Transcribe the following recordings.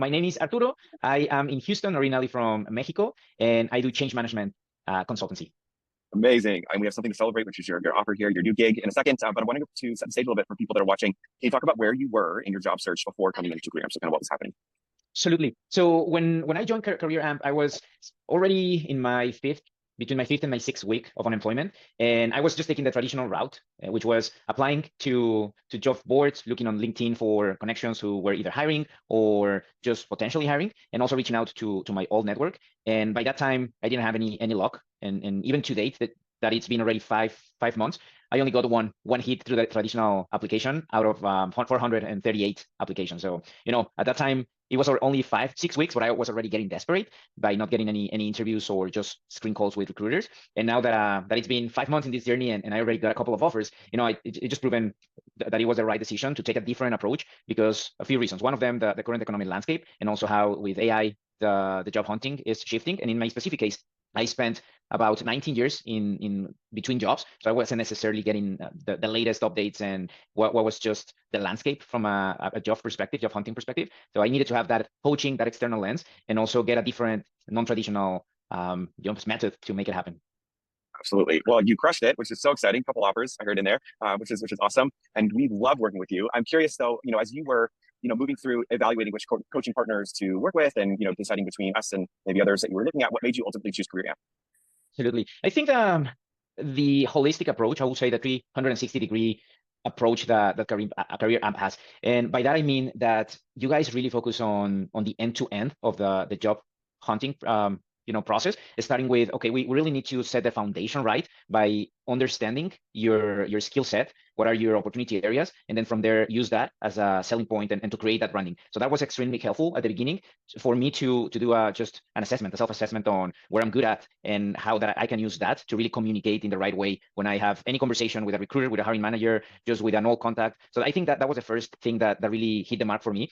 My name is Arturo. I am in Houston, originally from Mexico, and I do change management consultancy. Amazing. And we have something to celebrate, which is your offer here, your new gig in a second. But I want to set the stage a little bit for people that are watching. Can you talk about where you were in your job search before coming into Career Amp? So kind of what was happening? Absolutely. So when I joined Career Amp, I was already in my between my fifth and my sixth week of unemployment, and I was just taking the traditional route, which was applying to job boards, looking on LinkedIn for connections who were either hiring or just potentially hiring, and also reaching out to my old network. And by that time, I didn't have any luck, and even to date that it's been already five months. I only got one hit through the traditional application out of 438 applications. So at that time it was only 6 weeks, but I was already getting desperate by not getting any interviews or just screen calls with recruiters. And now that it's been 5 months in this journey and I already got a couple of offers, it just proven that it was the right decision to take a different approach because a few reasons. One of them, the current economic landscape, and also how with AI the job hunting is shifting. And in my specific case, I spent about 19 years in between jobs, so I wasn't necessarily getting the latest updates and what was just the landscape from a job perspective, job hunting perspective. So I needed to have that coaching, that external lens, and also get a different, non-traditional method to make it happen. Absolutely. Well, you crushed it, which is so exciting. Couple offers I heard in there, which is awesome. And we love working with you. I'm curious though, as you were, moving through evaluating which coaching partners to work with and, deciding between us and maybe others that you were looking at, what made you ultimately choose Career Amp? Absolutely. I think the holistic approach, I would say the 360-degree approach that Career Amp has. And by that, I mean that you guys really focus on the end-to-end of the job hunting process, starting with, okay, we really need to set the foundation right by understanding your skill set, what are your opportunity areas, and then from there use that as a selling point and to create that branding. So that was extremely helpful at the beginning for me to do just an assessment, a self-assessment on where I'm good at and how that I can use that to really communicate in the right way when I have any conversation with a recruiter, with a hiring manager, just with an old contact. So I think that was the first thing that really hit the mark for me.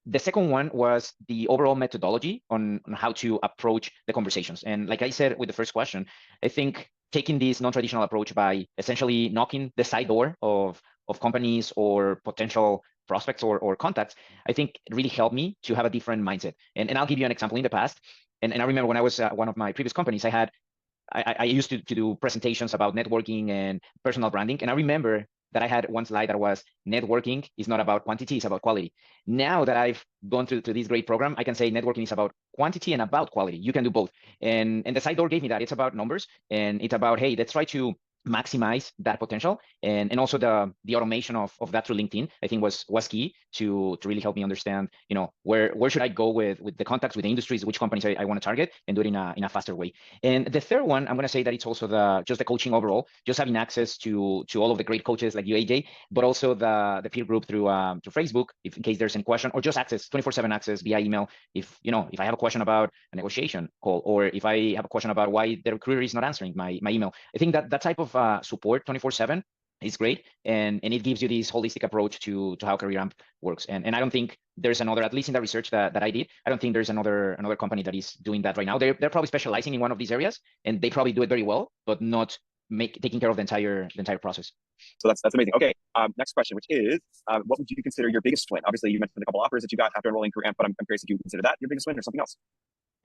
The second one was the overall methodology on how to approach the conversations. And like I said with the first question, I think taking this non-traditional approach by essentially knocking the side door of companies or potential prospects or contacts, I think it really helped me to have a different mindset. And I'll give you an example in the past. And I remember when I was at one of my previous companies, I used to do presentations about networking and personal branding. And I remember that I had one slide that was networking is not about quantity, it's about quality. Now that I've gone through this great program, I can say networking is about quantity and about quality. You can do both. And the side door gave me that. It's about numbers and it's about, hey, let's try to maximize that potential. And also the automation of that through LinkedIn, I think was key to really help me understand, where should I go with the contacts, with the industries, which companies I want to target and do it in a faster way. And the third one, I'm going to say that it's also just the coaching overall, just having access to all of the great coaches like you, AJ, but also the peer group through Facebook, if in case there's any question, or just access, 24/7 access via email. If I have a question about a negotiation call, or if I have a question about why the recruiter is not answering my email, I think that type of support 24/7 is great, and it gives you this holistic approach to how Career Amp works. And I don't think there's another, at least in the research that I did, I don't think there's another company that is doing that right now. They're probably specializing in one of these areas, and they probably do it very well, but not taking care of the entire process. So that's amazing. Okay, next question, which is, what would you consider your biggest win? Obviously, you mentioned a couple offers that you got after enrolling Career Amp, but I'm curious if you consider that your biggest win or something else.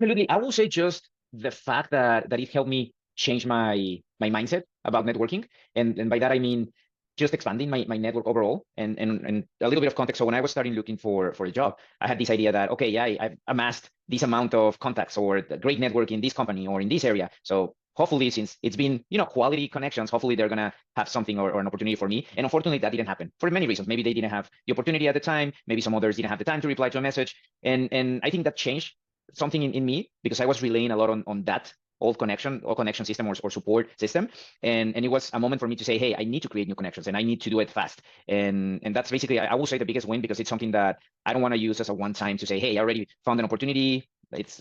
Absolutely, I will say just the fact that it helped me change my mindset about networking. And by that, I mean just expanding my network overall and a little bit of context. So when I was starting looking for a job, I had this idea that, okay, yeah, I've amassed this amount of contacts or the great network in this company or in this area. So hopefully, since it's been, quality connections, hopefully they're going to have something or an opportunity for me. And unfortunately, that didn't happen for many reasons. Maybe they didn't have the opportunity at the time. Maybe some others didn't have the time to reply to a message. And I think that changed something in me because I was relying a lot on that old connection system or support system. And it was a moment for me to say, hey, I need to create new connections and I need to do it fast. And that's basically, I will say, the biggest win, because it's something that I don't want to use as a one time to say, hey, I already found an opportunity.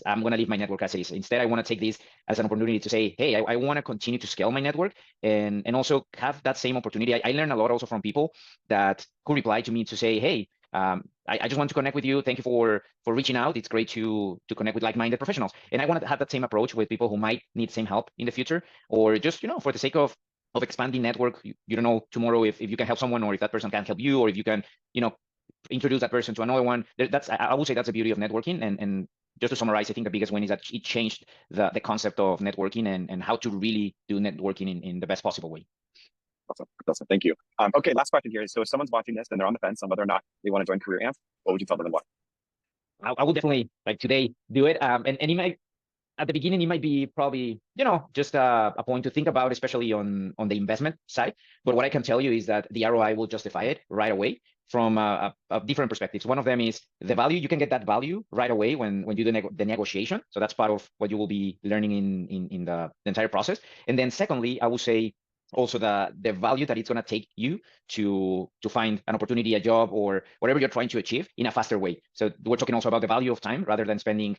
I'm going to leave my network as is. Instead, I want to take this as an opportunity to say, hey, I want to continue to scale my network and also have that same opportunity. I learned a lot also from people that could reply to me to say, hey, I just want to connect with you. Thank you for reaching out. It's great to connect with like-minded professionals. And I want to have that same approach with people who might need same help in the future, or just, for the sake of expanding network. You don't know tomorrow if you can help someone, or if that person can help you, or if you can, introduce that person to another one. That's I would say that's the beauty of networking. And just to summarize, I think the biggest win is that it changed the concept of networking and how to really do networking in the best possible way. Awesome. Awesome. Thank you. Okay, last question here is, so if someone's watching this and they're on the fence on whether or not they want to join Career Amp, what would you tell them and why? I would definitely like today do it. And it might at the beginning it might be probably just a point to think about, especially on the investment side. But what I can tell you is that the ROI will justify it right away from different perspectives. One of them is the value. You can get that value right away when you do the negotiation. So that's part of what you will be learning in the entire process. And then secondly, I would say also the value that it's going to take you to find an opportunity, a job, or whatever you're trying to achieve in a faster way. So we're talking also about the value of time rather than spending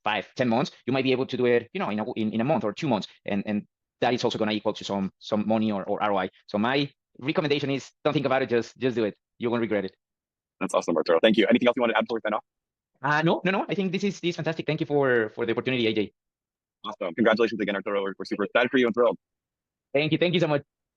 5-10 months. You might be able to do it in a month or 2 months, and that is also going to equal to some money or ROI. So my recommendation is don't think about it, just do it. You won't regret it. That's awesome, Arturo. Thank you. Anything else you want to add before we sign off? No, I think this is fantastic. Thank you for the opportunity, AJ. Awesome. Congratulations again, Arturo. We're super excited for you and thrilled. Thank you so much.